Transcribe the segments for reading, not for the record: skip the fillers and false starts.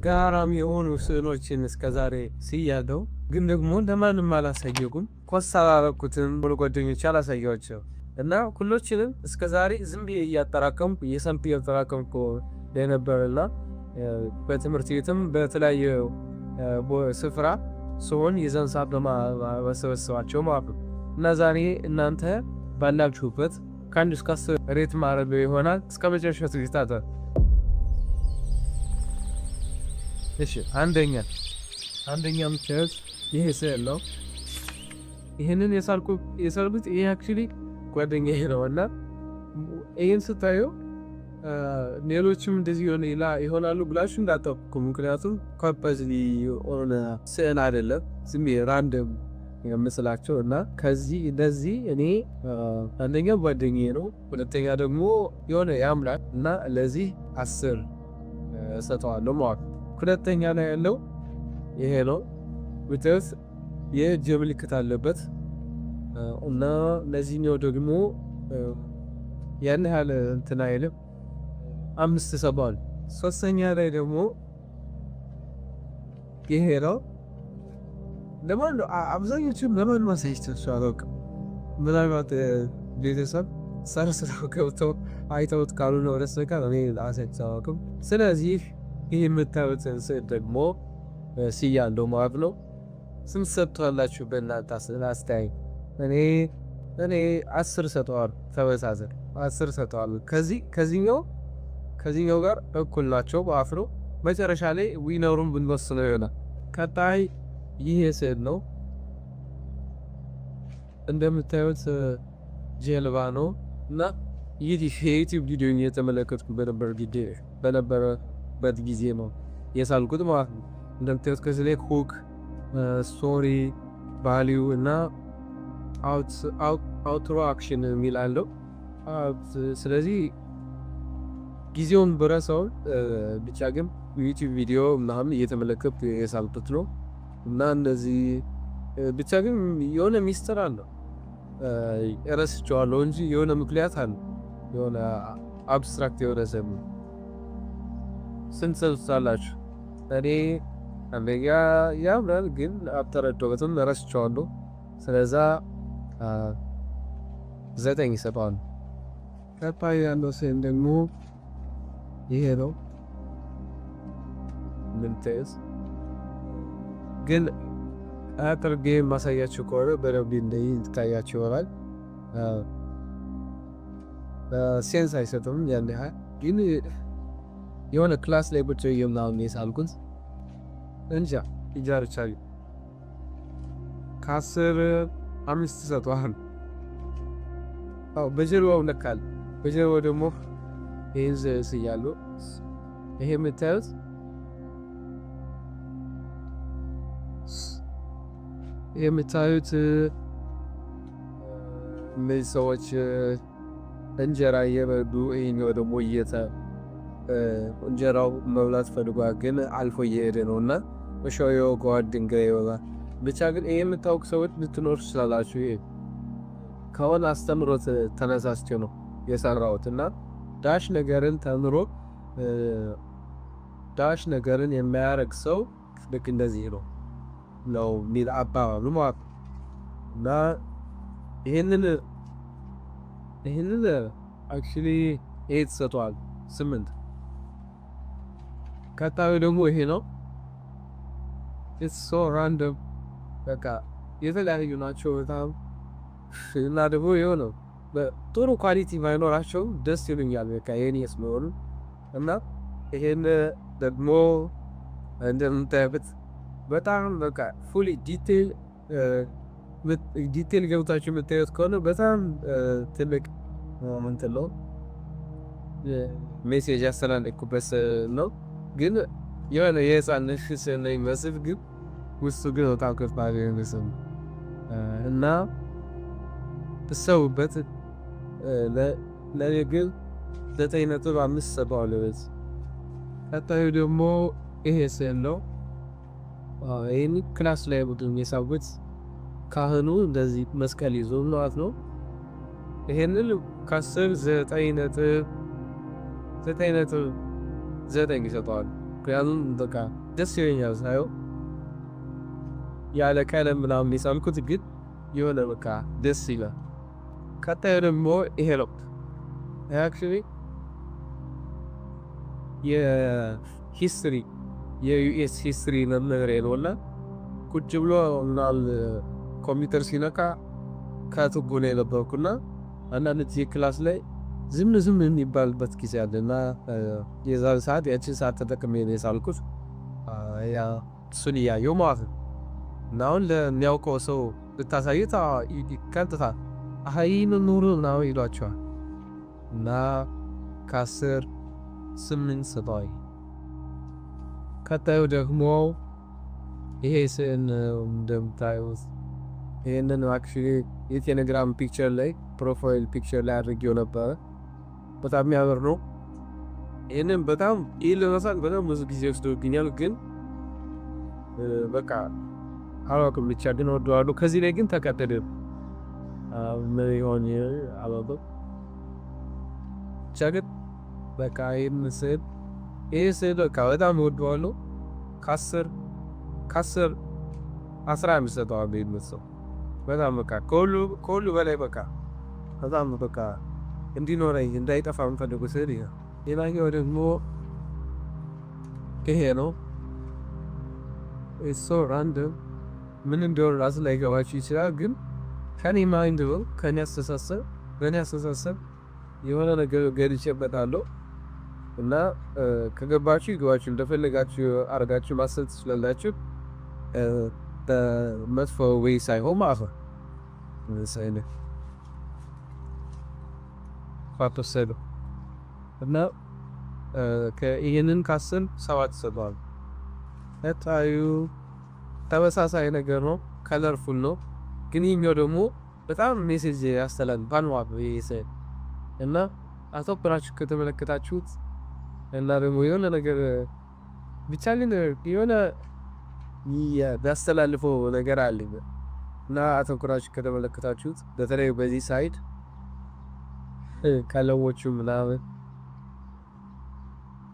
ገራሚ የሆኑ ስዕሎችን እስከዛሬ ስያለሁ፣ ግን ደግሞ ለማንም አላሳየኩም። ኮስታ አላረኩትም፣ ጓደኞቼ አላሳያቸው እና ሁሎችንም እስከዛሬ ዝም ብዬ እያጠራቀምኩ እያጠራቀምኩ የነበረና በትምህርት ቤትም በተለያየ ስፍራ ሲሆን የዛን ሰዓት በማሰበሰባቸው ማለት ነው። እና ዛሬ እናንተ ባላችሁበት ከአንድ እስከ 10 ሬት ማድረግ ይሆናል። እስከ መጨረሻ ትግስታተ እሺ። አንደኛ ምትያዝ ይሄ ስዕል ነው። ይህንን የሳልኩት ይሄ አክቹዋሊ ጓደኛዬ ነው እና ይህን ስታየው ሌሎችም እንደዚህ ይሆናሉ ብላችሁ እንዳጠብቁ። ምክንያቱም ኮምፐዝሊ የሆነ ስዕል አይደለም፣ ዝም ራንደም የምስላቸው እና ከዚህ እንደዚህ እኔ አንደኛ ጓደኛዬ ነው፣ ሁለተኛ ደግሞ የሆነ ያምራል እና ለዚህ 10 እሰጠዋለሁ ማለት ነው። ሁለተኛ ላይ ያለው ይሄ ነው። ብትስ የእጅ ምልክት አለበት እና ለዚህኛው ደግሞ ያን ያህል እንትን አይልም፣ 5 ሰባል። ሶስተኛ ላይ ደግሞ ይሄ ነው። ለማን ነው አብዛኞቹም ለማን ማሳየት አላውቅም። ምናልባት ቤተሰብ ሰርስረው ገብተው አይተውት ካልሆነ በስተቀር እኔ ላሳየት አላውቅም። ስለዚህ ይህ የምታዩትን ስዕል ደግሞ ስያለሁ ማለት ነው። ስንት ሰጥቷላችሁ በእናንተ አስተያየት? እኔ 10 ሰጠዋለሁ። ተመሳሳይ 10 ሰጠዋለሁ። ከዚህኛው ጋር እኩል ናቸው ማለት ነው። መጨረሻ ላይ ዊነሩን ብንወስነው ይሆናል። ቀጣይ ይህ ስዕል ነው። እንደምታዩት ጀልባ ነው እና ይህ የዩቲዩብ ቪዲዮ እየተመለከትኩ በነበረበት ጊዜ ነው የሳልኩት ማለት ነው። እንደምታዩት ከዚህ ላይ ሁክ፣ ስቶሪ፣ ቫሊዩ እና አውትሮ አክሽን የሚል አለው። ስለዚህ ጊዜውን በረሳውን ብቻ ግን ዩቲዩብ ቪዲዮ ምናምን እየተመለከቱ የሳልኩት ነው እና እንደዚህ ብቻ ግን የሆነ ሚስጥር አለው። እረስቸዋለሁ እንጂ የሆነ ምክንያት አለ። የሆነ አብስትራክት የሆነ ሰሙ ስንት ሰልሳላችሁ? እኔ አንደኛ ያምራል ግን አልተረዳሁትም፣ እረስቸዋለሁ። ስለዛ 9 ይሰጠዋል። ቀጣይ ያለው ስዕል ደግሞ ይሄ ነው። ምንትስ ግን አጥርጌ ማሳያችሁ ከሆነ በደንብ እንድታያችሁ ይሆናል። ሴንስ አይሰጥም ያን ያህል ግን የሆነ ክላስ ላይ ቁጭ ብዬ ምናምን የሳልኩት እንጃ ይጃርቻል። ከ10 5 ሰጠዋል። በጀርባው ነካል። በጀርባው ደግሞ ይህን ስያለሁ። ይሄ የምታዩት እነዚህ ሰዎች እንጀራ እየበሉ ይሄኛው ደግሞ እንጀራው መብላት ፈልጓል ግን አልፎ እየሄደ ነው እና በሻው ጓድ ድንጋይ ይወጋል። ብቻ ግን ይሄ የምታውቁ ሰዎች ልትኖር ትችላላችሁ። ይሄ ከሆነ አስተምሮት ተነሳስቼ ነው የሰራሁት እና ዳሽ ነገርን ተምሮ ዳሽ ነገርን የሚያደርግ ሰው ልክ እንደዚህ ነው ሚል አባባሉ ማለት ነው። እና ይህንን አክቹዋሊ ይሄ ተሰጥቷል 8። ቀጣዩ ደግሞ ይሄ ነው። ኢትስ ሶ ራንደም በቃ የተለያዩ ናቸው በጣም እና ደግሞ የሆነ ጥሩ ኳሊቲ ባይኖራቸው ደስ ይሉኛል። በቃ የኔስ መሆኑ እና ይሄን ደግሞ እንደምታዩት በጣም በቃ ፉሊ ዲቴል ገብታችሁ የምታዩት ከሆነ በጣም ትልቅ እንትን ነው ሜሴጅ ያስተላለፍኩበት ነው። ግን የሆነ የህፃንነት ስዕል ነው የሚመስል ግን ውስጡ ግን በጣም ከባድ ነው እና ተሰውበት ለኔ ግን 9.5 ሰጠዋለሁ። ቀጣዩ ደግሞ ይሄ ስዕል ነው። ይህን ክላስ ላይ ቡድን የሳቡት ካህኑ እንደዚህ መስቀል ይዞ ማለት ነው። ይሄንን ከ10 9.9 ይሰጠዋል። ምክንያቱም በቃ ደስ ይለኛል ሳየው ያለ ቀለም ምናምን የሳልኩት ግን የሆነ በቃ ደስ ይላል። ቀጣዩ ደግሞ ይሄ ነው። አክቹዋሊ የሂስትሪ የዩኤስ ሂስትሪ መምህሬ ነው እና ቁጭ ብሎ ምናምን ኮምፒውተር ሲነካ ከጥጉ ነው የነበርኩና አንዳንድ ጊዜ ክላስ ላይ ዝም የሚባልበት ጊዜ አለና የዛን ሰዓት ያችን ሰዓት ተጠቅሜ ነው የሳልኩት። እሱን እያየሁ ማለት ነው። እና አሁን ለሚያውቀው ሰው ልታሳዩት ቀጥታ ይህን ኑሩ ምናምን ይሏቸዋል። እና ከ10 8 ሰጠዋል። ቀጣዩ ደግሞ ይሄ ስዕል እንደምታዩት ይህንን አክቹዋሊ የቴሌግራም ፒክቸር ላይ ፕሮፋይል ፒክቸር ላይ አድርጌው ነበረ። በጣም የሚያምር ነው። ይህንን በጣም ይህ ለመሳል በጣም ብዙ ጊዜ ወስዶብኛል፣ ግን በቃ አላውቅም ብቻ ግን ወደዋለሁ። ከዚህ ላይ ግን ተቀደደ ምን ይሆን አላውቅም ብቻ ግን በቃ ይህ ስዕል በቃ በጣም ወደዋለሁ። ከ10 11 ሰጠዋለሁ። ይመስለው በጣም በቃ ከሁሉ በላይ በቃ በጣም በቃ እንዲኖረኝ እንዳይጠፋ የምፈልገው ስዕል ይሄ። ሌላኛው ደግሞ ይሄ ነው። ሶ ራንደም ምን እንደሆነ ራሱ ላይገባችሁ ይችላል፣ ግን ከኔ ማይንድ ነው ከኔ አስተሳሰብ የሆነ ነገር ገድቼበታለሁ እና ከገባችሁ ይገባችሁ፣ እንደፈለጋችሁ አርጋችሁ ማሰብ ትችላላችሁ። በመጥፎ ወይ ሳይሆን ማለት ነው። ፋቶሰዶ እና ይህንን ከ10 7 ሰጠዋል። ታዩ ተመሳሳይ ነገር ነው፣ ከለርፉል ነው። ግን ይህኛው ደግሞ በጣም ሜሴጅ ያስተላልፋል ማለት ነው። እና አተኩራችሁ ከተመለከታችሁት እና ደግሞ የሆነ ነገር ብቻ ግን የሆነ ያስተላልፈው ነገር አለ እና አተኩራችሁ ከተመለከታችሁት በተለይ በዚህ ሳይድ ቀለሞቹ ምናምን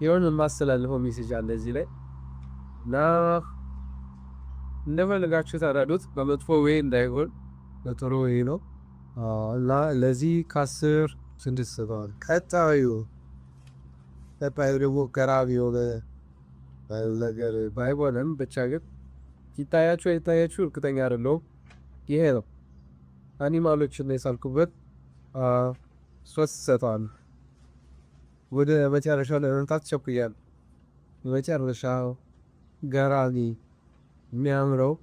የሆነ ማስተላልፈው ሜሴጅ አለ እዚህ ላይ እና እንደፈለጋችሁ ተረዱት። በመጥፎ ወይ እንዳይሆን በጥሩ ወይ ነው እና ለዚህ ከ10 6 ሰጠዋል። ቀጣዩ ደግሞ ገራሚ የሆነ ነገር ባይሆንም ብቻ ግን ይታያችሁ እርግጠኛ አይደለሁም። ይሄ ነው አኒማሎችን የሳልኩበት 3 ሰጠዋል። ወደ መጨረሻው ለመምጣት ቸኩያለሁ። መጨረሻው ገራሚ የሚያምረው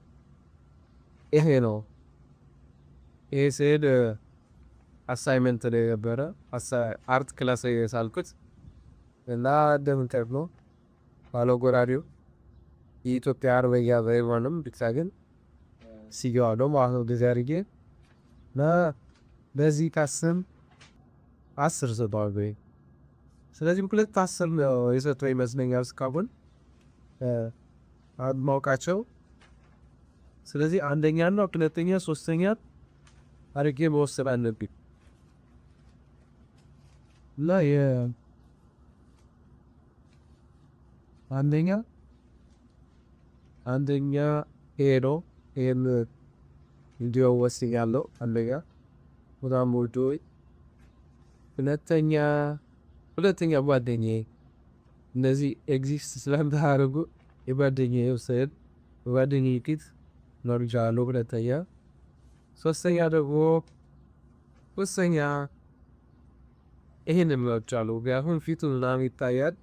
ይሄ ነው። ይሄ ስዕል አሳይመንት ላይ ነበረ አርት ክላስ ላይ የሳልኩት እና እንደምታዩት ነው ባለው ጎራዴው የኢትዮጵያ አርበኛ ባይሆንም ብቻ ግን ሲገዋለው ማለት ነው ጊዜ አድርጌ እና በዚህ ከ10 10 ሰጠዋል። ስለዚህ 2 10 ነው የሰጠው ይመስለኛል እስካሁን ማውቃቸው። ስለዚህ አንደኛና ሁለተኛ ሶስተኛ አድርጌ መወሰን አለብኝ እና አንደኛ ሄዶ ይሄን እንዲሁ ወስኛለሁ። አንደኛ በጣም ወዶ ሁለተኛ ጓደኛዬ እነዚህ ኤግዚስት ስለምታደርጉ የጓደኛዬ ስዕል በጓደኛዬ ፊት ኖርጃለሁ። ሁለተኛ ሶስተኛ ደግሞ ይሄንን መርጫለሁ። አሁን ፊቱ ምናምን ይታያል።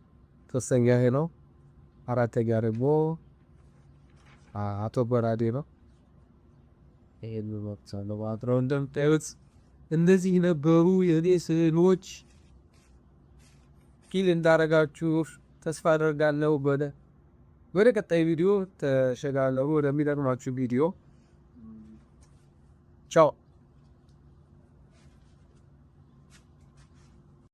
ሶስተኛ ይሄ ነው። አራተኛ ደግሞ አቶ ጎራዴ ነው። ይሄንን መርጫለሁ ማለት ነው። እንደምታዩት እንደዚህ ነበሩ የኔ ስዕሎች። ኪል እንዳረጋችሁ ተስፋ አደርጋለሁ። ወደ ቀጣይ ቪዲዮ ተሸጋገሩ ወደሚጠቅማችሁ ቪዲዮ። ቻው